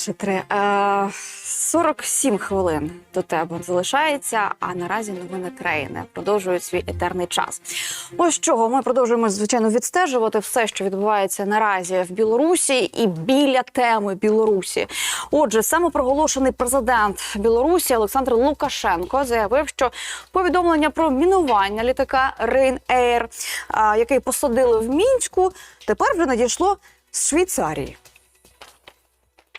47 хвилин до тебе залишається, а наразі новини країни продовжують свій етерний час. Ось чого ми продовжуємо, звичайно, відстежувати все, що відбувається наразі в Білорусі і біля теми Білорусі. Отже, самопроголошений президент Білорусі Олександр Лукашенко заявив, що повідомлення про мінування літака Ryanair, який посадили в Мінську, тепер вже надійшло з Швейцарії.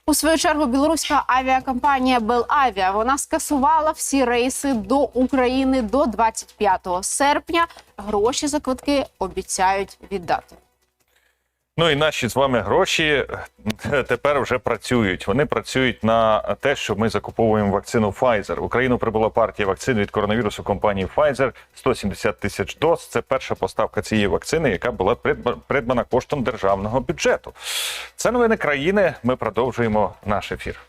У свою чергу білоруська авіакомпанія «Белавіа» вона скасувала всі рейси до України до 25 серпня. Гроші за квитки обіцяють віддати. Ну і наші з вами гроші тепер вже працюють. Вони працюють на те, що ми закуповуємо вакцину Pfizer. В Україну прибула партія вакцин від коронавірусу компанії Pfizer. 170 тисяч доз. Це перша поставка цієї вакцини, яка була придбана коштом державного бюджету. Це новини країни. Ми продовжуємо наш ефір.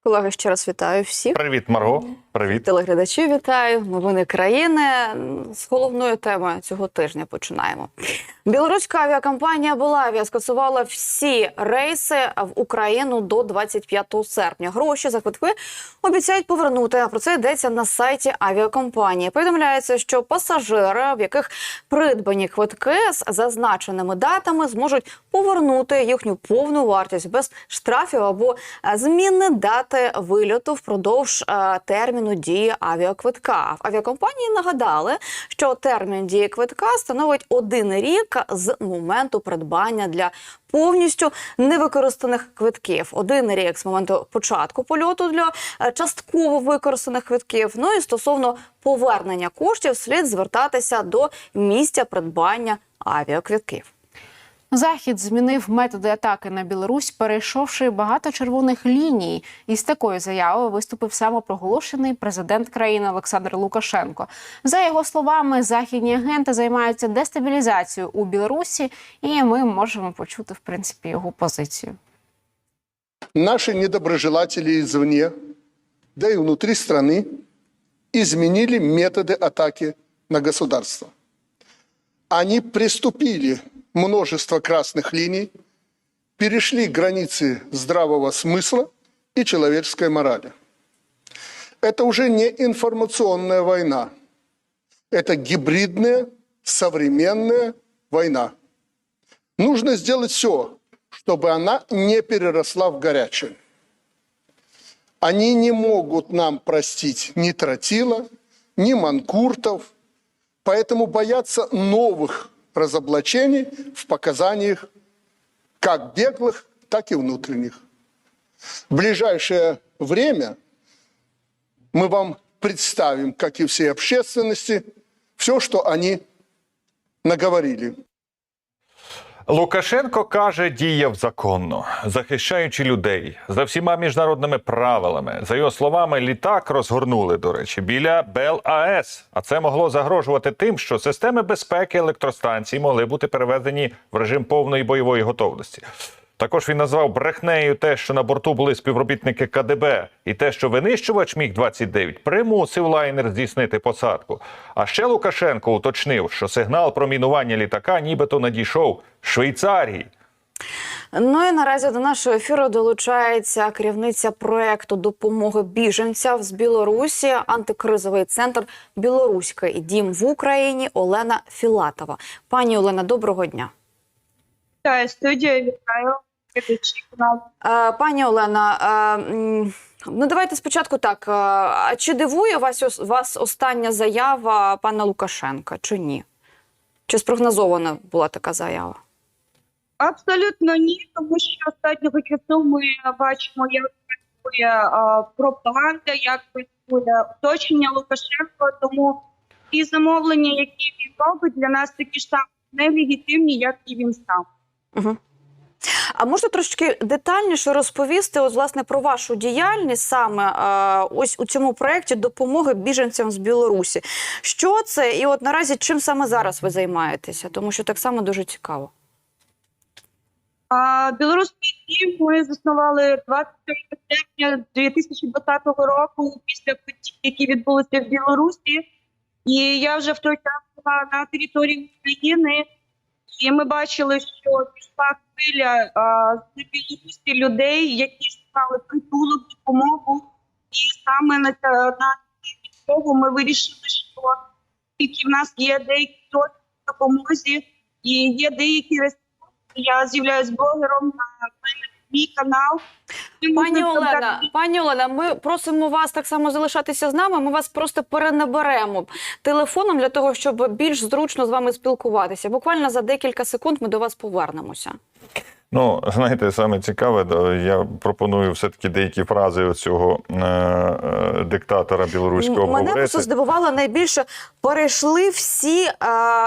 Колеги, ще раз вітаю всіх. Привіт, Марго. Привіт. Телеглядачів вітаю. Новини країни. З головної теми цього тижня починаємо. Білоруська авіакомпанія «Белавіа» скасувала всі рейси в Україну до 25 серпня. Гроші за квитки обіцяють повернути. Про це йдеться на сайті авіакомпанії. Повідомляється, що пасажири, в яких придбані квитки з зазначеними датами, зможуть повернути їхню повну вартість без штрафів або зміни дати вильоту впродовж терміну дії авіаквитка. В авіакомпанії нагадали, що термін дії квитка становить 1 рік з моменту придбання для повністю невикористаних квитків. 1 рік з моменту початку польоту для частково використаних квитків. Ну і стосовно повернення коштів слід звертатися до місця придбання авіаквитків. Захід змінив методи атаки на Білорусь, перейшовши багато червоних ліній. Із такою заявою виступив самопроголошений президент країни Олександр Лукашенко. За його словами, західні агенти займаються дестабілізацією у Білорусі, і ми можемо почути, в принципі, його позицію. Наши недоброжелатели извне, да и внутри страны, изменили методы атаки на государство. Они приступили множество красных линий, перешли границы здравого смысла и человеческой морали. Это уже не информационная война. Это гибридная, современная война. Нужно сделать все, чтобы она не переросла в горячую. Они не могут нам простить ни тротила, ни манкуртов, поэтому боятся новых разоблачений в показаниях как беглых, так и внутренних. В ближайшее время мы вам представим, как и всей общественности, все, что они наговорили. Лукашенко, каже, діяв законно, захищаючи людей за всіма міжнародними правилами. За його словами, літак розгорнули, до речі, біля БелАЕС. А це могло загрожувати тим, що системи безпеки електростанцій могли бути переведені в режим повної бойової готовності. Також він назвав брехнею те, що на борту були співробітники КДБ, і те, що винищувач Міг-29 примусив лайнер здійснити посадку. А ще Лукашенко уточнив, що сигнал про мінування літака нібито надійшов з Швейцарії. Ну і наразі до нашого ефіру долучається керівниця проекту допомоги біженцям з Білорусі, антикризовий центр «Білоруський дім в Україні» Олена Філатова. Пані Олена, доброго дня. Вітаю, студія, вітаю. Пані Олена, ну давайте спочатку так. А чи дивує вас остання заява пана Лукашенка, чи ні? Чи спрогнозована була така заява? Абсолютно ні, тому що останнього часу ми бачимо, як працює пропаганда, як працює оточення Лукашенка, тому і замовлення, які він робить, для нас такі ж самі нелегітимні, як і він сам. Угу. А можете трошки детальніше розповісти, от, власне, про вашу діяльність саме ось у цьому проєкті допомоги біженцям з Білорусі? Що це і от наразі чим саме зараз ви займаєтеся? Тому що так само дуже цікаво. Білоруський дім ми заснували 23 серпня 2020 року після подій, які відбулися в Білорусі. І я вже в той час була на території України, і ми бачили, що пішла хвиля з Білорусі людей, які шукали притулок, допомогу. І саме на цього ми вирішили, що тільки в нас є деякі точки допомозі і є деякі ресурси. Я з'являюсь блогером на мій канал. Пані Олена, ми просимо вас так само залишатися з нами. Ми вас просто перенаберемо телефоном для того, щоб більш зручно з вами спілкуватися. Буквально за декілька секунд ми до вас повернемося. Ну, знаєте, саме цікаве, я пропоную все-таки деякі фрази цього диктатора білоруського Мене говорити. просто здивувало найбільше, перейшли всі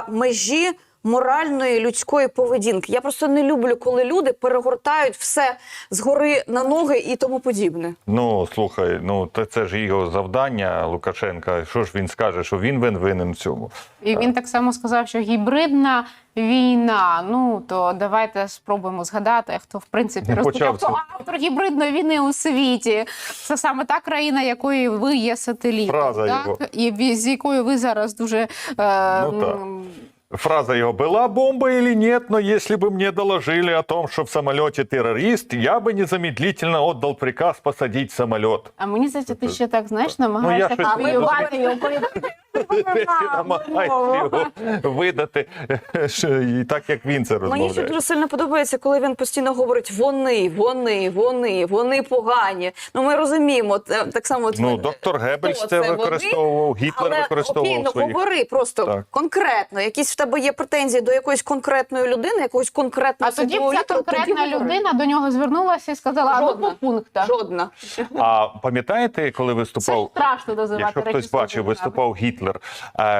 межі моральної людської поведінки. Я просто не люблю, коли люди перегортають все згори на ноги і тому подібне. Ну, слухай, ну це ж його завдання, Лукашенка. Що ж він скаже, що він винен в цьому? І він так само сказав, що гібридна війна. Ну, то давайте спробуємо згадати, хто, в принципі, розпочав. Хто автор гібридної війни у світі. Це саме та країна, якої ви є сателітом. Фраза так? його. І з якою ви зараз дуже... Фраза его: «Была бомба или нет, но если бы мне доложили о том, что в самолете террорист, я бы незамедлительно отдал приказ посадить самолет». А мені здається, ти ще так, знаєш, я намагаєшся щось хвилювати його повідомити. Ти намагаєшся його видати, і так, як він це Мені розмовляє. ще дуже сильно подобається, коли він постійно говорить вони погані. Ну, ми розуміємо, так само... Ну, доктор Геббельс хто це це використовував, Гітлер використовував окей, ну, своїх. говори просто Так. конкретно. Якісь в тебе є претензії до якоїсь конкретної людини, якогось конкретного А тоді світового ця лідера, конкретна тоді говори. людина до нього звернулася і сказала, а ну Жодна. по пунктах. Жодна. А пам'ятаєте, коли Це виступав, страшно дозивати. якщо хтось речі бачив, своїми виступав Гітлер,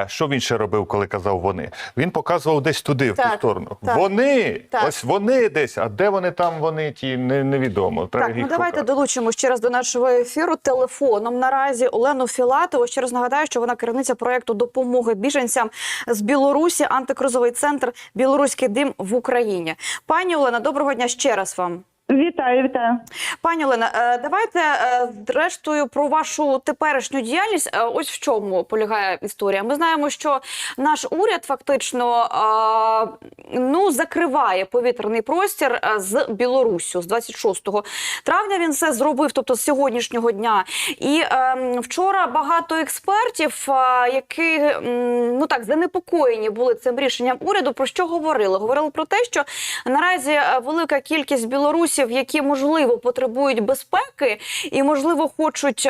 що він ще робив, коли казав «вони»? Він показував десь туди, в ту Так, сторону. так. Вони! Так. Ось вони десь. А де вони там, вони ті, невідомо. Треба Так, їх ну давайте шукати. долучимо ще раз до нашого ефіру телефоном наразі Олену Філатову. Ще раз нагадаю, що вона керівниця проєкту допомоги біженцям з Білорусі, антикризовий центр «Білоруський дим» в Україні. Пані Олена, доброго дня ще раз вам. Вітаю. Пані Олена, давайте зрештою про вашу теперішню діяльність. Ось в чому полягає історія. Ми знаємо, що наш уряд фактично закриває повітряний простір з Білоруссю. З 26 травня він це зробив, тобто з сьогоднішнього дня. І вчора багато експертів, які занепокоєні були цим рішенням уряду, про що говорили? Говорили про те, що наразі велика кількість білорусів, які, можливо, потребують безпеки і, можливо, хочуть,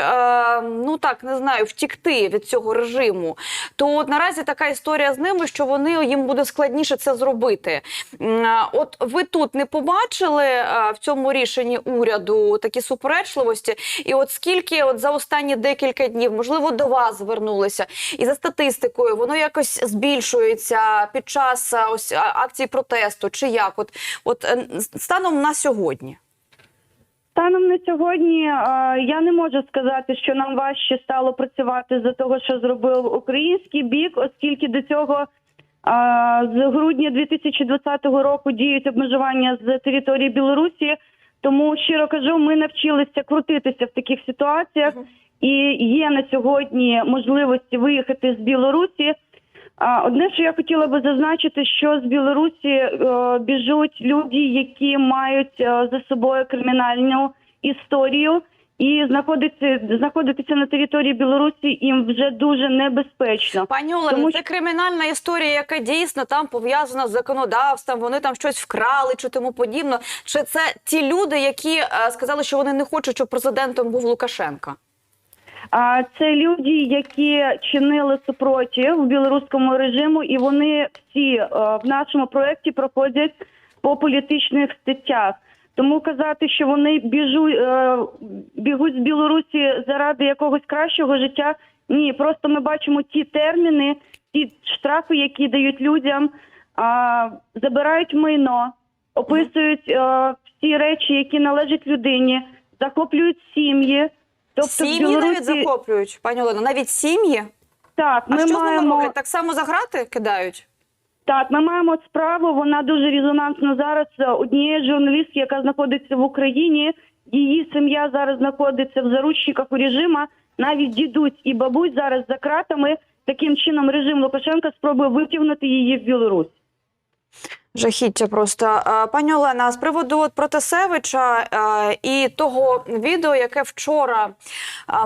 втікти від цього режиму, то от наразі така історія з ними, що їм буде складніше це зробити. От ви тут не побачили в цьому рішенні уряду такі суперечливості? І от скільки за останні декілька днів, можливо, до вас звернулися, і за статистикою воно якось збільшується під час акцій протесту, чи як? От станом на сьогодні. Станом на сьогодні я не можу сказати, що нам важче стало працювати за того, що зробив український бік, оскільки до цього з грудня 2020 року діють обмежування з території Білорусі. Тому, щиро кажу, ми навчилися крутитися в таких ситуаціях і є на сьогодні можливості виїхати з Білорусі. Одне, що я хотіла би зазначити, що з Білорусі біжуть люди, які мають за собою кримінальну історію, і знаходитися на території Білорусі їм вже дуже небезпечно. Пані Олена, це кримінальна історія, яка дійсно там пов'язана з законодавством, вони там щось вкрали чи тому подібне? Чи це ті люди, які сказали, що вони не хочуть, щоб президентом був Лукашенко? Це люди, які чинили супротив білоруському режиму, і вони всі в нашому проєкті проходять по політичних статтях. Тому казати, що вони бігуть з Білорусі заради якогось кращого життя, ні. Просто ми бачимо ті терміни, ті штрафи, які дають людям, забирають майно, описують всі речі, які належать людині, захоплюють сім'ї. Тобто сім'ї навіть захоплюють, пані Олено, навіть сім'ї? Так, А ми що з ними маємо... роблять? Так само за грати кидають? Так, ми маємо справу, вона дуже резонансна зараз однієї журналістки, яка знаходиться в Україні. Її сім'я зараз знаходиться в заручниках у режима. Навіть дідусь і бабусь зараз за кратами. Таким чином режим Лукашенка спробує витягнути її в Білорусь. Жахіття просто. Пані Олена, з приводу Протасевича і того відео, яке вчора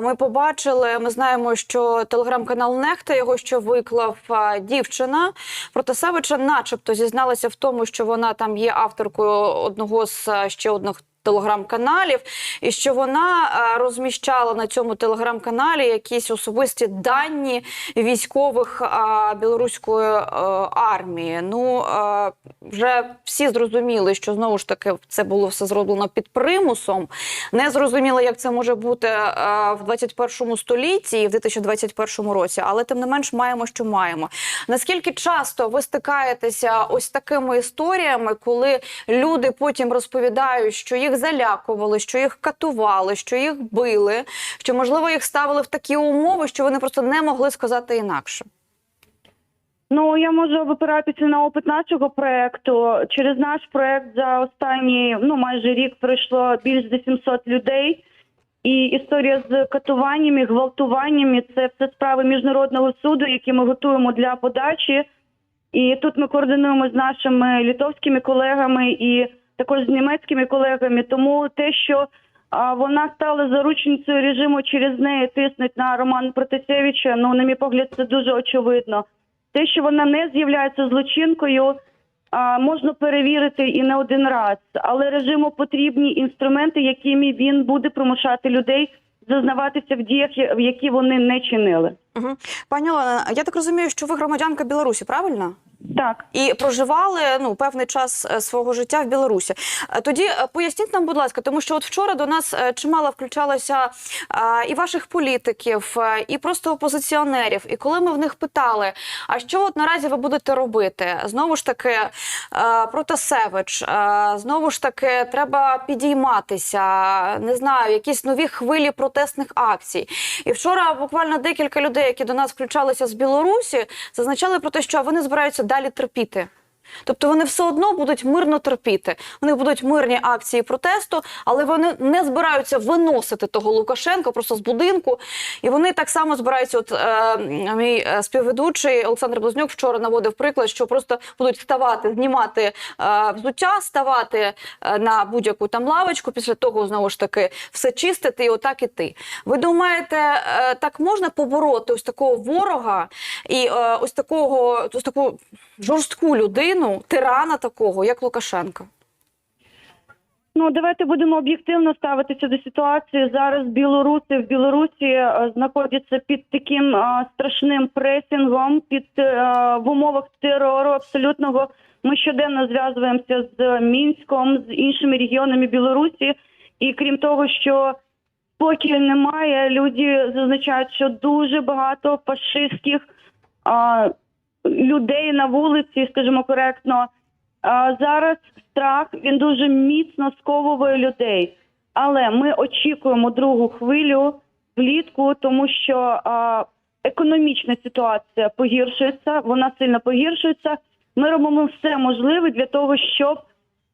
ми побачили, ми знаємо, що телеграм-канал Нехта його ще виклав дівчина Протасевича, начебто зізналася в тому, що вона там є авторкою одного з ще одних телеграм-каналів, і що вона розміщала на цьому телеграм-каналі якісь особисті дані військових білоруської армії. Ну, вже всі зрозуміли, що знову ж таки це було все зроблено під примусом. Не зрозуміло, як це може бути в 21 столітті і в 2021 році, але тим не менш маємо, що маємо. Наскільки часто ви стикаєтеся ось такими історіями, коли люди потім розповідають, що їх залякували, що їх катували, що їх били, що, можливо, їх ставили в такі умови, що вони просто не могли сказати інакше? Ну, я можу опиратися на опит нашого проєкту. Через наш проєкт за останній, майже рік пройшло більш за 700 людей. І історія з катуваннями, гвалтуваннями – це все справи Міжнародного суду, які ми готуємо для подачі. І тут ми координуємо з нашими литовськими колегами і також з німецькими колегами. Тому те, що вона стала заручницею режиму, через неї тиснуть на Романа Протасевича, на мій погляд, це дуже очевидно. Те, що вона не з'являється злочинкою, можна перевірити і не один раз. Але режиму потрібні інструменти, якими він буде примушати людей зазнаватися в діях, в які вони не чинили. Угу. Пані Олена, я так розумію, що ви громадянка Білорусі, правильно? Так. І проживали певний час свого життя в Білорусі. Тоді поясніть нам, будь ласка, тому що от вчора до нас чимало включалося і ваших політиків, і просто опозиціонерів. І коли ми в них питали, а що от наразі ви будете робити? Знову ж таки, Протасевич, знову ж таки, треба підійматися, не знаю, якісь нові хвилі протестних акцій. І вчора буквально декілька людей, які до нас включалися з Білорусі, зазначали про те, що вони збираються далі терпіти. Тобто вони все одно будуть мирно терпіти. У них будуть мирні акції протесту, але вони не збираються виносити того Лукашенка просто з будинку. І вони так само збираються, мій співведучий Олександр Близнюк вчора наводив приклад, що просто будуть вставати, знімати взуття, ставати на будь-яку там лавочку, після того знову ж таки все чистити і отак іти. Ви думаєте, так можна побороти ось такого ворога і ось таку жорстку людину, тирана такого, як Лукашенко? Давайте будемо об'єктивно ставитися до ситуації. Зараз білоруси в Білорусі знаходяться під таким страшним пресингом, в умовах терору абсолютного. Ми щоденно зв'язуємося з Мінськом, з іншими регіонами Білорусі. І крім того, що спокою немає, люди зазначають, що дуже багато фашистських людей на вулиці, скажімо коректно. Зараз страх, він дуже міцно сковує людей. Але ми очікуємо другу хвилю влітку, тому що економічна ситуація погіршується, вона сильно погіршується. Ми робимо все можливе для того, щоб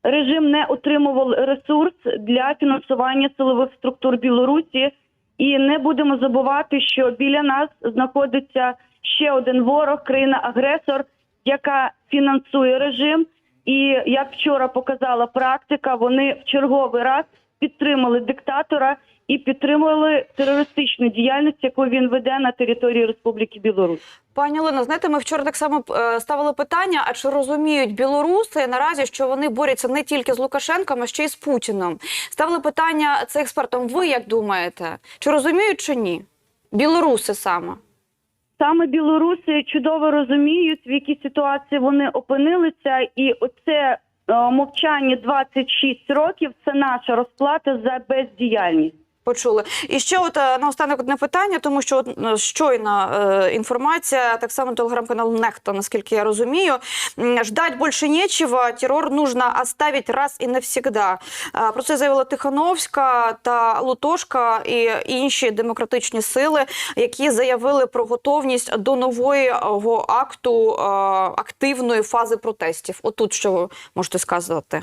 режим не отримував ресурс для фінансування силових структур Білорусі. І не будемо забувати, що біля нас знаходиться ще один ворог, країна-агресор, яка фінансує режим. І, як вчора показала практика, вони в черговий раз підтримали диктатора і підтримали терористичну діяльність, яку він веде на території Республіки Білорусь. Пані Олено, знаєте, ми вчора так само ставили питання, а чи розуміють білоруси наразі, що вони борються не тільки з Лукашенком, а ще й з Путіним? Ставили питання це експертам. Ви як думаєте? Чи розуміють, чи ні? Білоруси саме. Саме білоруси чудово розуміють, в якій ситуації вони опинилися, і оце мовчання 26 років – це наша розплата за бездіяльність. Почули. І ще от наостанок одне питання, тому що щойна інформація, так само телеграм-канал Нехта, наскільки я розумію, ждать більше нечего, терор нужно оставить раз і навсегда. Про це заявила Тихановська та Лутошка і інші демократичні сили, які заявили про готовність до нового акту активної фази протестів. Отут що ви можете сказати?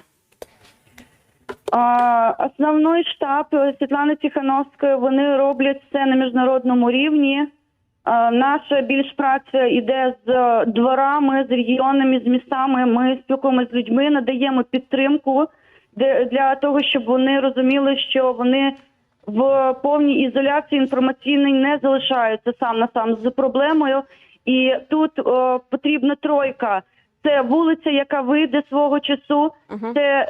Основний штаб Світлани Тихановської, вони роблять це на міжнародному рівні. Наша більш праця йде з дворами, з регіонами, з містами. Ми спілкуємося з людьми, надаємо підтримку для того, щоб вони розуміли, що вони в повній ізоляції інформаційній не залишаються сам на сам з проблемою. І тут потрібна тройка. Це вулиця, яка вийде свого часу, це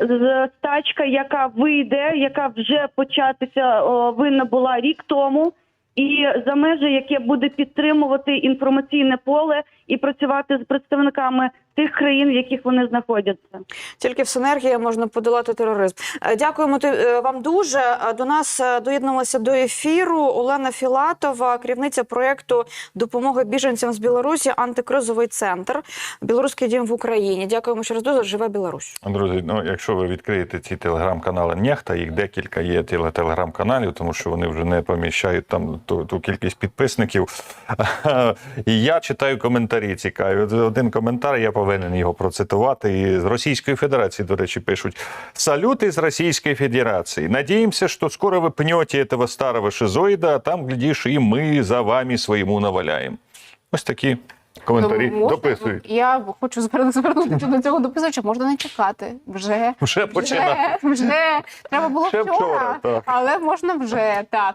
стачка, яка вийде, яка вже початися винна була рік тому, і за межі, яке буде підтримувати інформаційне поле і працювати з представниками тих країн, в яких вони знаходяться. Тільки в синергії можна подолати тероризм. Дякуємо вам дуже. До нас доєдналася до ефіру Олена Філатова, керівниця проєкту допомоги біженцям з Білорусі «Антикризовий центр. Білоруський дім в Україні». Дякуємо ще раз дуже. Живе Білорусь. Друзі, ну якщо ви відкриєте ці телеграм-канали Нехта, їх декілька є телеграм-каналів, тому що вони вже не поміщають там ту кількість підписників. І я читаю коментарі цікаві. Один коментар, я повинен його процитувати. І з Російської Федерації, до речі, пишуть: «Салют из Российской Федерации. Надеемся, что скоро вы пнете этого старого шизоида, а там, глядишь, и мы за вами своему наваляем». Ось такі коментарі дописують. Я хочу звернутися до цього дописувача. Можна не чекати. Вже починати. Вже. Треба було Ще вчора, так. але можна вже, так.